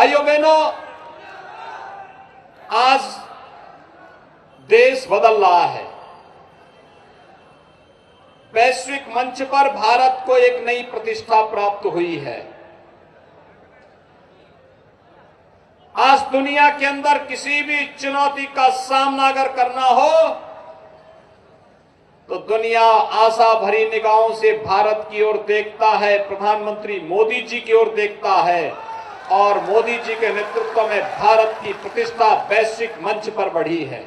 भाइयों बहनों, आज देश बदल रहा है। वैश्विक मंच पर भारत को एक नई प्रतिष्ठा प्राप्त हुई है। आज दुनिया के अंदर किसी भी चुनौती का सामना अगर करना हो तो दुनिया आशा भरी निगाहों से भारत की ओर देखता है, प्रधानमंत्री मोदी जी की ओर देखता है और मोदी जी के नेतृत्व में भारत की प्रतिष्ठा वैश्विक मंच पर बढ़ी है।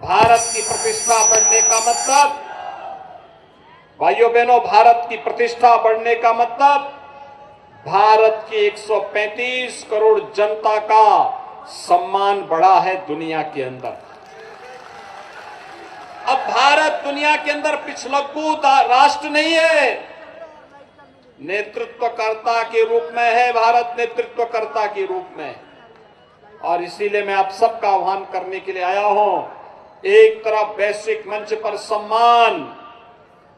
भारत की प्रतिष्ठा बढ़ने का मतलब, भाइयों बहनों, भारत की प्रतिष्ठा बढ़ने का मतलब भारत की 135 करोड़ जनता का सम्मान बढ़ा है दुनिया के अंदर। अब भारत दुनिया के अंदर पिछलग्गू राष्ट्र नहीं है, नेतृत्वकर्ता के रूप में है। भारत नेतृत्वकर्ता के रूप में, और इसीलिए मैं आप सबका आह्वान करने के लिए आया हूं। एक तरफ वैश्विक मंच पर सम्मान,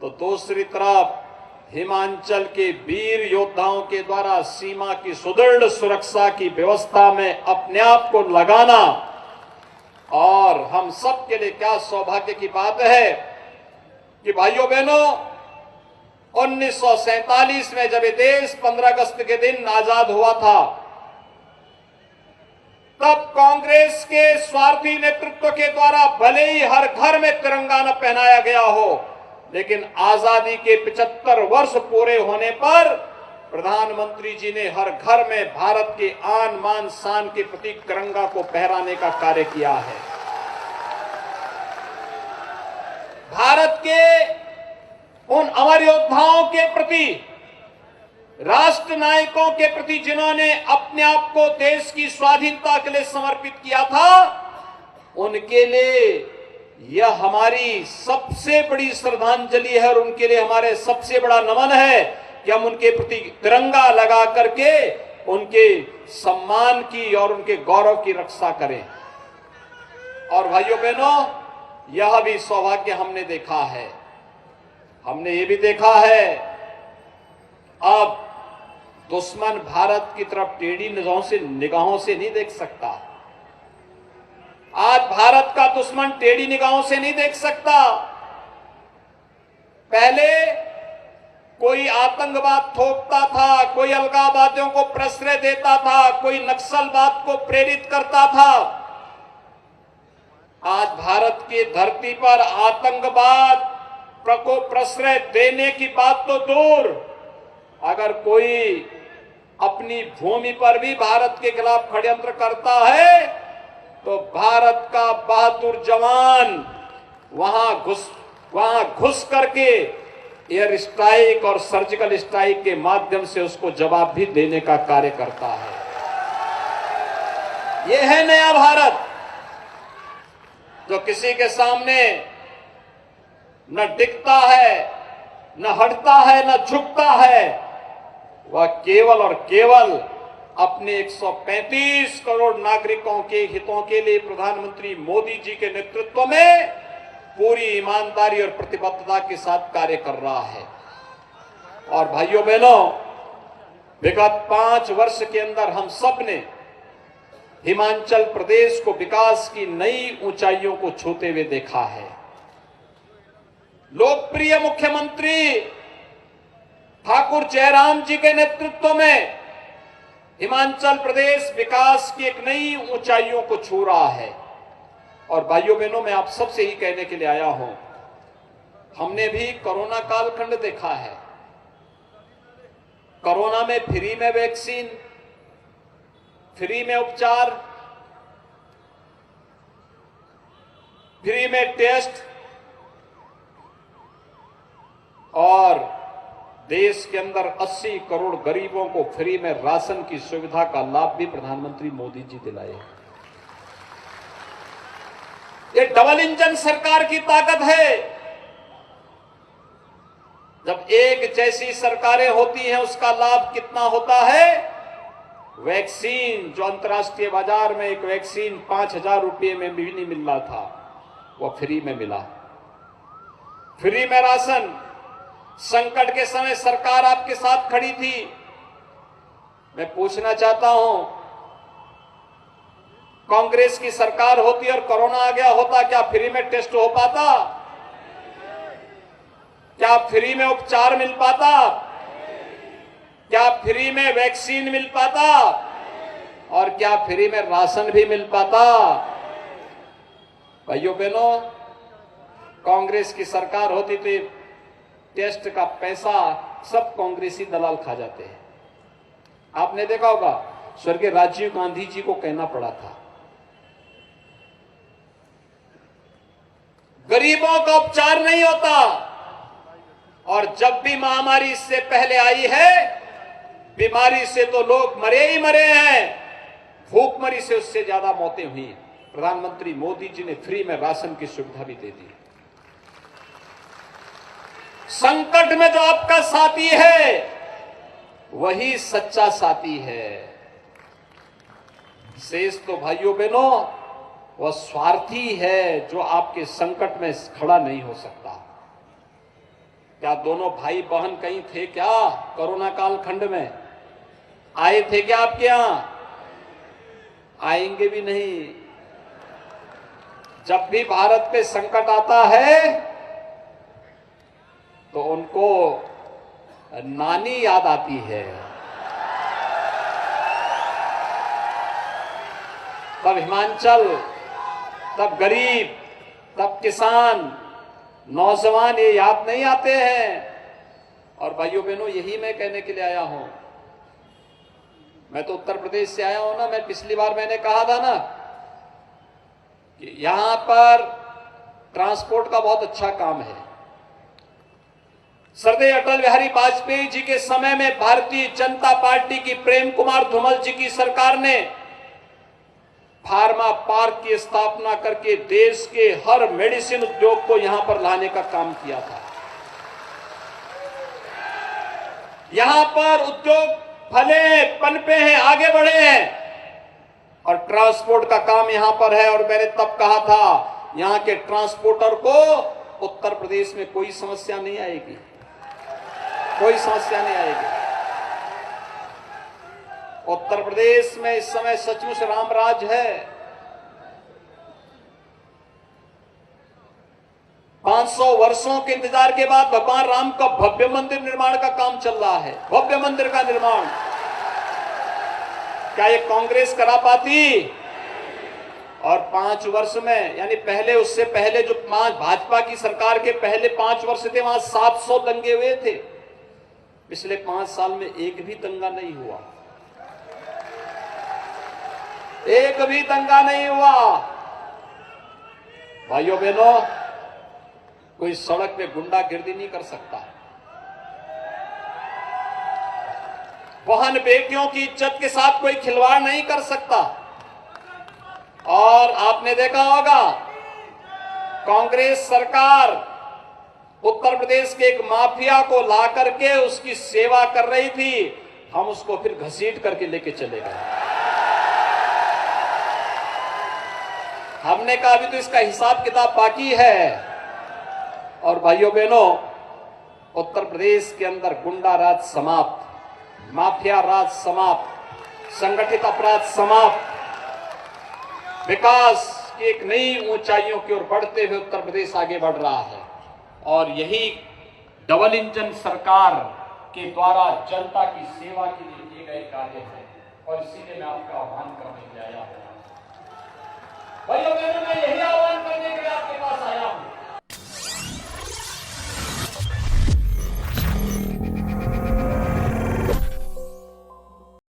तो दूसरी तरफ हिमाचल के वीर योद्धाओं के द्वारा सीमा की सुदृढ़ सुरक्षा की व्यवस्था में अपने आप को लगाना। और हम सब के लिए क्या सौभाग्य की बात है कि भाइयों बहनों, 1947 में जब ये देश 15 अगस्त के दिन आजाद हुआ था, तब कांग्रेस के स्वार्थी नेतृत्व के द्वारा भले ही हर घर में तिरंगा न पहनाया गया हो, लेकिन आजादी के 75 वर्ष पूरे होने पर प्रधानमंत्री जी ने हर घर में भारत के आन मान शान के प्रतीक तिरंगा को फहराने का कार्य किया है। भारत के उन अमर योद्धाओं के प्रति, राष्ट्र नायकों के प्रति जिन्होंने अपने आप को देश की स्वाधीनता के लिए समर्पित किया था, उनके लिए यह हमारी सबसे बड़ी श्रद्धांजलि है और उनके लिए हमारे सबसे बड़ा नमन है कि हम उनके प्रति तिरंगा लगा करके उनके सम्मान की और उनके गौरव की रक्षा करें। और भाइयों बहनों, यह भी सौभाग्य हमने देखा है। हमने ये भी देखा है, अब दुश्मन भारत की तरफ टेढ़ी निगाहों से नहीं देख सकता। आज भारत का दुश्मन टेढ़ी निगाहों से नहीं देख सकता। पहले कोई आतंकवाद थोपता था, कोई अलगाववादियों को प्रश्रय देता था, कोई नक्सलवाद को प्रेरित करता था। आज भारत की धरती पर आतंकवाद को प्रश्रय देने की बात तो दूर, अगर कोई अपनी भूमि पर भी भारत के खिलाफ षड्यंत्र करता है तो भारत का बहादुर जवान वहां घुस करके एयर स्ट्राइक और सर्जिकल स्ट्राइक के माध्यम से उसको जवाब भी देने का कार्य करता है। यह है नया भारत, जो किसी के सामने न टिकता है, न हटता है, न झुकता है। वह केवल और केवल अपने 135 करोड़ नागरिकों के हितों के लिए प्रधानमंत्री मोदी जी के नेतृत्व में पूरी ईमानदारी और प्रतिबद्धता के साथ कार्य कर रहा है। और भाइयों बहनों, विगत 5 वर्ष के अंदर हम सब ने हिमाचल प्रदेश को विकास की नई ऊंचाइयों को छूते हुए देखा है। लोकप्रिय मुख्यमंत्री ठाकुर जयराम जी के नेतृत्व में हिमाचल प्रदेश विकास की एक नई ऊंचाइयों को छू रहा है। और भाइयों बहनों, मैं आप सबसे ही कहने के लिए आया हूं, हमने भी कोरोना कालखंड देखा है। कोरोना में फ्री में वैक्सीन, फ्री में उपचार, फ्री में टेस्ट, और देश के अंदर 80 करोड़ गरीबों को फ्री में राशन की सुविधा का लाभ भी प्रधानमंत्री मोदी जी दिलाए। ये डबल इंजन सरकार की ताकत है। जब एक जैसी सरकारें होती हैं, उसका लाभ कितना होता है। वैक्सीन, जो अंतर्राष्ट्रीय बाजार में एक वैक्सीन 5,000 रुपये में भी नहीं मिल रहा था, वह फ्री में मिला। फ्री में राशन, संकट के समय सरकार आपके साथ खड़ी थी। मैं पूछना चाहता हूं, कांग्रेस की सरकार होती और कोरोना आ गया होता, क्या फ्री में टेस्ट हो पाता? क्या फ्री में उपचार मिल पाता? क्या फ्री में वैक्सीन मिल पाता? और क्या फ्री में राशन भी मिल पाता? भाइयों बहनों, कांग्रेस की सरकार होती तो टेस्ट का पैसा सब कांग्रेसी दलाल खा जाते हैं। आपने देखा होगा, स्वर्गीय राजीव गांधी जी को कहना पड़ा था, गरीबों का उपचार नहीं होता। और जब भी महामारी इससे पहले आई है, बीमारी से तो लोग मरे ही मरे हैं, भूखमरी से उससे ज्यादा मौतें हुई। प्रधानमंत्री मोदी जी ने फ्री में राशन की सुविधा भी दे दी। संकट में जो आपका साथी है वही सच्चा साथी है। शेष तो भाइयों बहनों वह स्वार्थी है जो आपके संकट में खड़ा नहीं हो सकता। क्या दोनों भाई बहन कहीं थे क्या? कोरोना काल खंड में आए थे क्या आपके यहां? आएंगे भी नहीं। जब भी भारत पे संकट आता है तो उनको नानी याद आती है। तब हिमाचल, तब गरीब, तब किसान, नौजवान ये याद नहीं आते हैं। और भाइयों बहनों, यही मैं कहने के लिए आया हूं। मैं तो उत्तर प्रदेश से आया हूं ना। मैं पिछली बार मैंने कहा था ना कि यहां पर ट्रांसपोर्ट का बहुत अच्छा काम है। सरदेय अटल बिहारी वाजपेयी जी के समय में भारतीय जनता पार्टी की प्रेम कुमार धूमल जी की सरकार ने फार्मा पार्क की स्थापना करके देश के हर मेडिसिन उद्योग को यहां पर लाने का काम किया था। यहां पर उद्योग फले पनपे हैं, आगे बढ़े हैं और ट्रांसपोर्ट का काम यहां पर है। और मैंने तब कहा था यहां के ट्रांसपोर्टर को उत्तर प्रदेश में कोई समस्या नहीं आएगी, कोई समस्या नहीं आएगी। उत्तर प्रदेश में इस समय सचमुच रामराज है। 500 वर्षों के इंतजार के बाद भगवान राम का भव्य मंदिर निर्माण का काम चल रहा है। भव्य मंदिर का निर्माण क्या ये कांग्रेस करा पाती? और 5 वर्ष में, यानी पहले, उससे पहले जो भाजपा की सरकार के पहले 5 वर्ष थे, वहां 700 दंगे हुए थे। पिछले 5 साल में एक भी दंगा नहीं हुआ, एक भी दंगा नहीं हुआ। भाइयों बहनों, कोई सड़क पे गुंडागिर्दी नहीं कर सकता। बहन बेटियों की इज्जत के साथ कोई खिलवाड़ नहीं कर सकता। और आपने देखा होगा, कांग्रेस सरकार उत्तर प्रदेश के एक माफिया को ला करके उसकी सेवा कर रही थी। हम उसको फिर घसीट करके लेके चले गए। हमने कहा अभी तो इसका हिसाब किताब बाकी है। और भाइयों बहनों, उत्तर प्रदेश के अंदर गुंडा राज समाप्त, माफिया राज समाप्त, संगठित अपराध समाप्त, विकास की एक नई ऊंचाइयों की ओर बढ़ते हुए उत्तर प्रदेश आगे बढ़ रहा है। और यही डबल इंजन सरकार के द्वारा जनता की सेवा के लिए किए गए कार्य हैं। और इसीलिए मैं आपका आह्वान करने के लिए आया हूं।